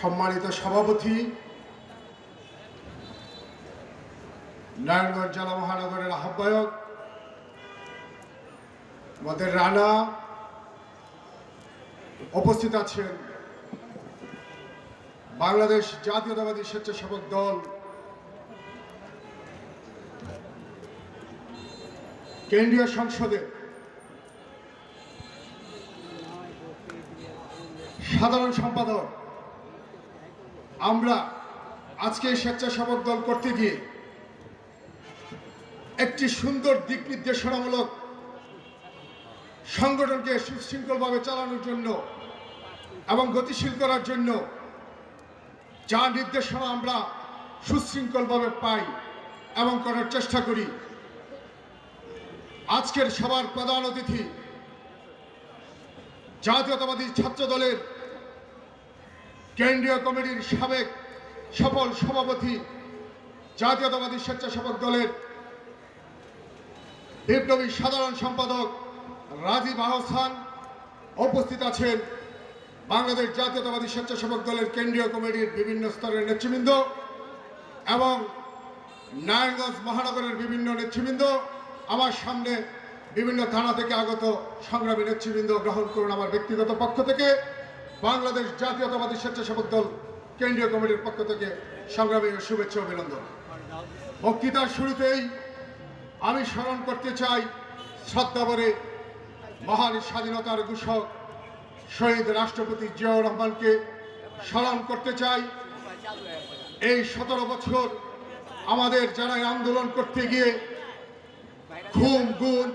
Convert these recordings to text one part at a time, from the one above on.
সম্মানিত সভাপতি, নারায়ণগঞ্জ জেলা মহানগরের আহ্বায়ক আমাদের রানা, উপস্থিত আছেন বাংলাদেশ জাতীয়তাবাদী স্বেচ্ছাসেবক দল কেন্দ্রীয় সংসদের সাধারণ সম্পাদক। আমরা আজকে স্বেচ্ছাসেবক দল করতে গিয়ে একটি সুন্দর দিক নির্দেশনামূলক সংগঠনকে সুশৃঙ্খলভাবে চালানোর জন্য এবং গতিশীল করার জন্য যা নির্দেশনা আমরা সুশৃঙ্খলভাবে পাই এবং করার চেষ্টা করি। আজকের সভার প্রধান অতিথি জাতীয়তাবাদী ছাত্র দলের কেন্দ্রীয় কমিটির সাবেক সফল সভাপতি, জাতীয়তাবাদী স্বেচ্ছাসেবক দলের বিপ্লবী সাধারণ সম্পাদক রাজীব আহসান। উপস্থিত আছেন বাংলাদেশ জাতীয়তাবাদী স্বেচ্ছাসেবক দলের কেন্দ্রীয় কমিটির বিভিন্ন স্তরের নেতৃবৃন্দ এবং নারায়ণগঞ্জ মহানগরের বিভিন্ন নেতৃবৃন্দ। আমার সামনে বিভিন্ন থানা থেকে আগত সংগ্রামী নেতৃবৃন্দ গ্রহণ করুন আমার ব্যক্তিগত পক্ষ থেকে বাংলাদেশ জাতীয়তাবাদী স্বেচ্ছাসেবক দল কেন্দ্রীয় কমিটির পক্ষ থেকে সংগ্রামী শুভেচ্ছা অভিনন্দন। বক্তৃতার শুরুতেই আমি স্মরণ করতে চাই শ্রদ্ধাভরে মহান স্বাধীনতার ঘোষক শহীদ রাষ্ট্রপতি জিয়াউর রহমানকে স্মরণ করতে চাই। এই 17 বছর আমাদের যারা আন্দোলন করতে গিয়ে খুন গুম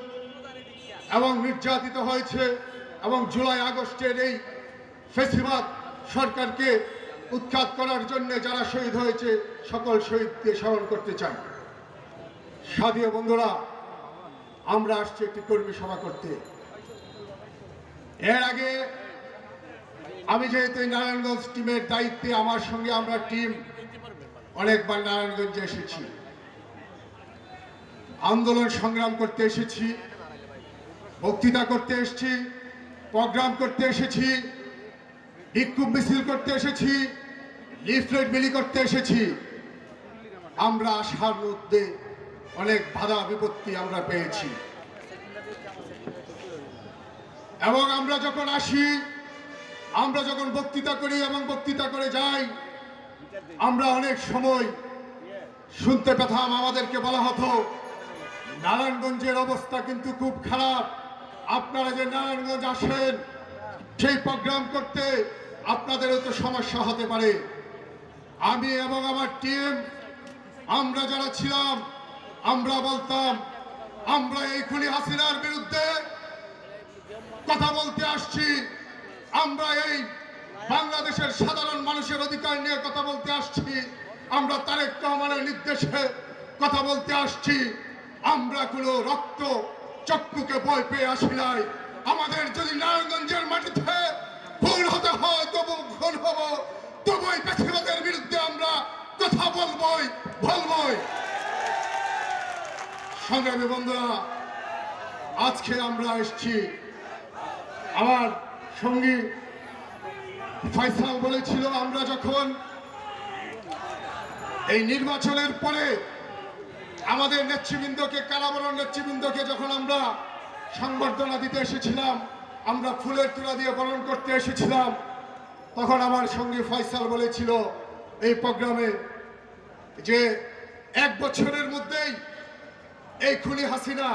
এবং নির্যাতিত হয়েছে এবং জুলাই আগস্টের এই ফ্যাসিবাদ সরকারকে উৎখাত করার জন্য যারা শহীদ হয়েছে সকল শহীদকে স্মরণ করতে চাই। সাথী বন্ধুরা, আমরা আসছি একটি কর্মী সভা করতে। এর আগে আমি যেহেতু নারায়ণগঞ্জ টিমের দায়িত্বে, আমার সঙ্গে আমরা টিম অনেকবার নারায়ণগঞ্জে এসেছি, আন্দোলন সংগ্রাম করতে এসেছি, বক্তৃতা করতে এসেছি, প্রোগ্রাম করতে এসেছি, বিক্ষোভ মিছিল করতে এসেছি, লিফলেট বিলি করতে এসেছি। আমরা আসার মধ্যে অনেক বাধা বিপত্তি আমরা পেয়েছি এবং আমরা যখন আসি, আমরা যখন বক্তৃতা করি এবং বক্তৃতা করে যাই, আমরা অনেক সময় শুনতে পেতাম, আমাদেরকে বলা হতো নারায়ণগঞ্জের অবস্থা কিন্তু খুব খারাপ, আপনারা যে নারায়ণগঞ্জ আসেন সেই প্রোগ্রাম করতে আপনাদেরও তো সমস্যা হতে পারে। আমি এবং আমার টিম, আমরা যারা ছিলাম, আমরা বলতাম আমরা এই খুনি হাসিনার বিরুদ্ধে কথা বলতে আসছি, আমরা এই বাংলাদেশের সাধারণ মানুষের অধিকার নিয়ে কথা বলতে আসছি, আমরা তারেক রহমানের নির্দেশে কথা বলতে আসছি। আমরা কোনো রক্ত চক্ষুকে ভয় পেয়ে আসি নাই। আমাদের যদি নারায়ণগঞ্জের মাটিতে খুন হতে হয় তবু খুন হব, তবু এই ফ্যাসিবাদের বিরুদ্ধে আমরা কথা বলবই। সংগ্রামী বন্ধুরা, আজকে আমরা এসেছি, আমার সঙ্গী ফয়সাল বলেছিল আমরা যখন এই নির্বাচনের পরে আমাদের নেতৃবৃন্দকে, কারাবরণ নেতৃবৃন্দকে যখন আমরা সংবর্ধনা দিতে এসেছিলাম, আমরা ফুলের তোড়া দিয়ে বরণ করতে এসেছিলাম, তখন আমার সঙ্গী ফয়সাল বলেছিল এই প্রোগ্রামে যে 1 বছরের মধ্যেই এই খুনি হাসিনা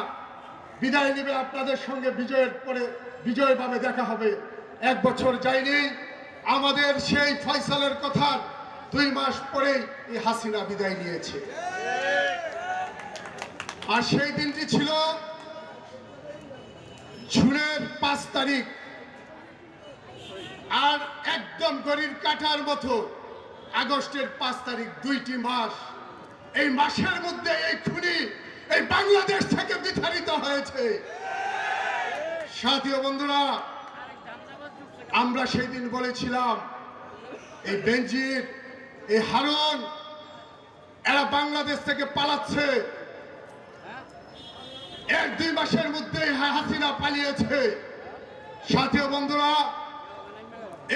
বিদায় নেবে, আপনাদের সঙ্গে বিজয়ের পরে বিজয়ভাবে দেখা হবে। 1 বছর যায়নি, আমাদের সেই ফয়সালের কথা 2 মাস পরেই এই হাসিনা বিদায় নিয়েছে। আর সেই দিনটি ছিল জুনের 5 তারিখ। আর একদম ঘড়ির কাঁটার মতো আগস্টের 5 তারিখ, 2টি মাস। এই মাসের মধ্যে এই খুনি এই বাংলাদেশ থেকে বিতাড়িত হয়েছে। সাথী বন্ধুরা, আমরা সেই দিন বলেছিলাম এই বেনজির, এই হারুন, এরা বাংলাদেশ থেকে পালাচ্ছে, 1-2 মাসের মধ্যে হাসিনা পালিয়েছে। সাথী বন্ধুরা,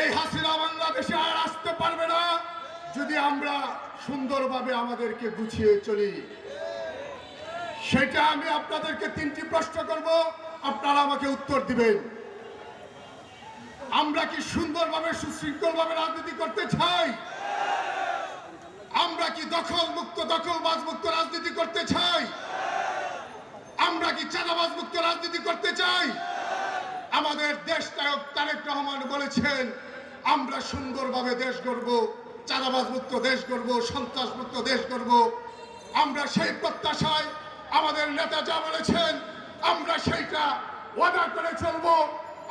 এই হাসিনা বাংলাদেশে আর আসতে পারবে না। যদি আমরা সুন্দরভাবে আমাদেরকে গুছিয়ে চলি, সেটা আমি আপনাদেরকে 3টি প্রশ্ন করব, আপনারা আমাকে উত্তর দিবেন। আমরা কি সুন্দরভাবে সুশৃঙ্খলভাবে রাজনীতি করতে চাই? আমরা কি দখলবাজ মুক্ত রাজনীতি করতে চাই? আমরা কি চাঁদাবাজ মুক্ত রাজনীতি করতে চাই? আমাদের দেশ নায়ক তারেক রহমান বলেছেন, আমরা সুন্দরভাবে দেশ গড়ব, চাঁদাবাজ মুক্ত দেশ গড়ব, সন্ত্রাস মুক্ত দেশ গড়ব। আমরা সেই প্রত্যাশায় আমাদের নেতা যা বলেছেন, আমরা সেইটা ওয়াদা করে চলব।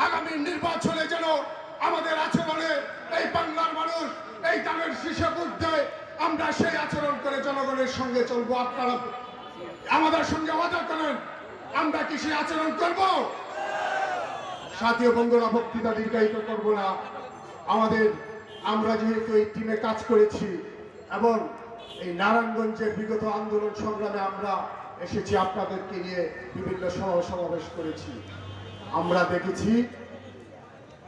আগামী নির্বাচনে যেন আমাদের আচরণে এই বাংলার মানুষ এই দানের শীষে বুঝতে, আমরা সেই আচরণ করে জনগণের সঙ্গে চলবো। আপনারা আমাদের সঙ্গে ওয়াদা করেন, আমরা কি সেই আচরণ করব? সাথীয় বন্ধুরা, বক্তৃতা দীর্ঘায়িত করব না। আমরা যেহেতু এই টিমে কাজ করেছি এবং এই নারায়ণগঞ্জের বিগত আন্দোলন সংগ্রামে আমরা এসেছি, আপনাদেরকে নিয়ে বিভিন্ন সমাবেশ করেছি। আমরা দেখেছি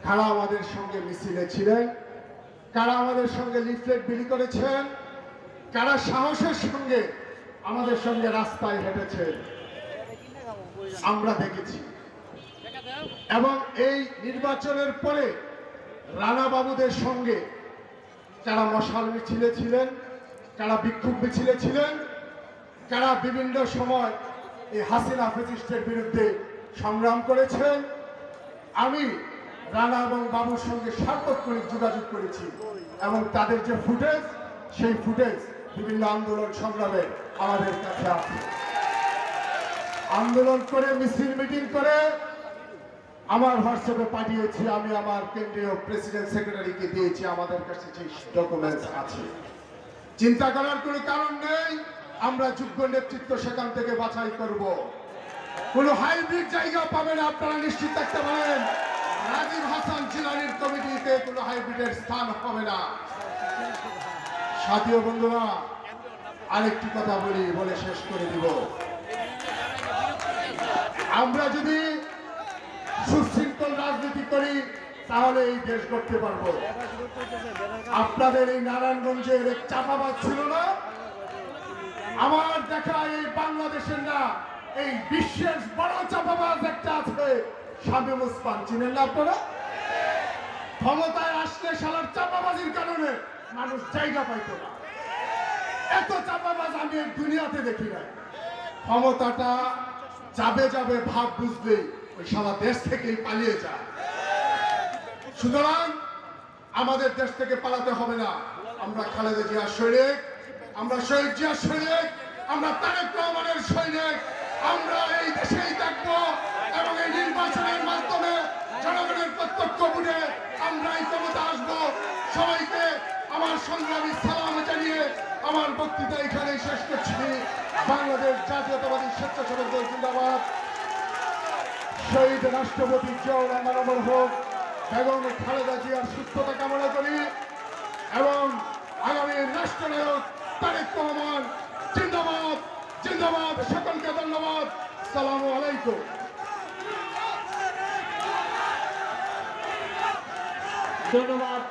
কারা আমাদের সঙ্গে মিছিলে ছিলেন, কারা আমাদের সঙ্গে লিফলেট বিলি করেছেন, কারা সাহসের সঙ্গে আমাদের সঙ্গে রাস্তায় হেঁটেছেন, আমরা দেখেছি। এবং এই নির্বাচনের পরে রানা বাবুদের সঙ্গে কারা মশাল মিছিলে ছিলেন, কারা বিক্ষোভ মিছিলে ছিলেন, কারা বিভিন্ন সময় এই হাসিনা ফ্যাসিস্টের বিরুদ্ধে সংগ্রাম করেছেন। আমি রানা এবং বাবুর সঙ্গে সার্বক্ষণিক যোগাযোগ করেছি এবং তাদের যে ফুটেজ, সেই ফুটেজ বিভিন্ন আন্দোলন সংগ্রামে আমাদের কাছে আছে। আন্দোলন করে মিছিল মিটিং করে আমার হোয়াটসঅ্যাপে পাঠিয়েছি, আমি আমার কেন্দ্রীয় প্রেসিডেন্ট সেক্রেটারিকে দিয়েছি, আমাদের কাছে যে ডকুমেন্টস আছে। চিন্তা করার কোনো কারণ নেই, আমরা যোগ্য নেতৃত্ব সেখান থেকে বাছাই করব। কোনো হাইব্রিড জায়গা পাবেন, আপনারা নিশ্চিত থাকতে পারেন। রাজীব হাসান জিলানির কমিটিতে কোনো হাইব্রিডের স্থান হবে না। সাথীয় বন্ধুরা, আরেকটি কথা বলে শেষ করে দিব। আমরা যদি সুশৃঙ্খল রাজনীতি করি তাহলে এই দেশ গড়তে পারবো। আপনাদের এই নারায়ণগঞ্জের এক চাপাবাজ ছিল না? আমার দেখা এই বাংলাদেশের না, এই বিশ্বের বড় চাপাবাজ একটা আছে, শামীম ওসমান। চিনেন না আপনারা? ক্ষমতায় আসলে শালার চাপাবাজির কারণে মানুষ জায়গা পাইত না। এত চাপাবাজ আমি এই দুনিয়াতে দেখি নাই। ক্ষমতাটা যাবে ভাব বুঝলে ওই সারা দেশ থেকেই পালিয়ে যায়। সুতরাং আমাদের দেশ থেকে পালাতে হবে না। আমরা খালেদা জিয়ার সৈনিক, আমরা শহীদ জিয়ার সৈনিক, আমরা তারেক রহমানের সৈনিক। আমরা এই দেশেই থাকবো এবং এই নির্বাচনের মাধ্যমে জনগণের প্রত্যক্ষ ভোটে আমরা এই ক্ষমতা আসবো। সবাইকে আমার সংগ্রামী সালাম জানিয়ে আমার বক্তৃতা এখানেই শেষ করছি। বাংলাদেশ জাতীয়তাবাদী স্বেচ্ছাসেবক দল জিন্দাবাদ। শহীদ রাষ্ট্রপতি জিয়াউর রহমান অমর হোক। বেগম খালেদা জিয়ার সুস্থতা কামনা করি এবং আগামী রাষ্ট্রনায়ক তারেক রহমান জিন্দাবাদ জিন্দাবাদ। সকলকে ধন্যবাদ। আসসালামু আলাইকুম। ধন্যবাদ।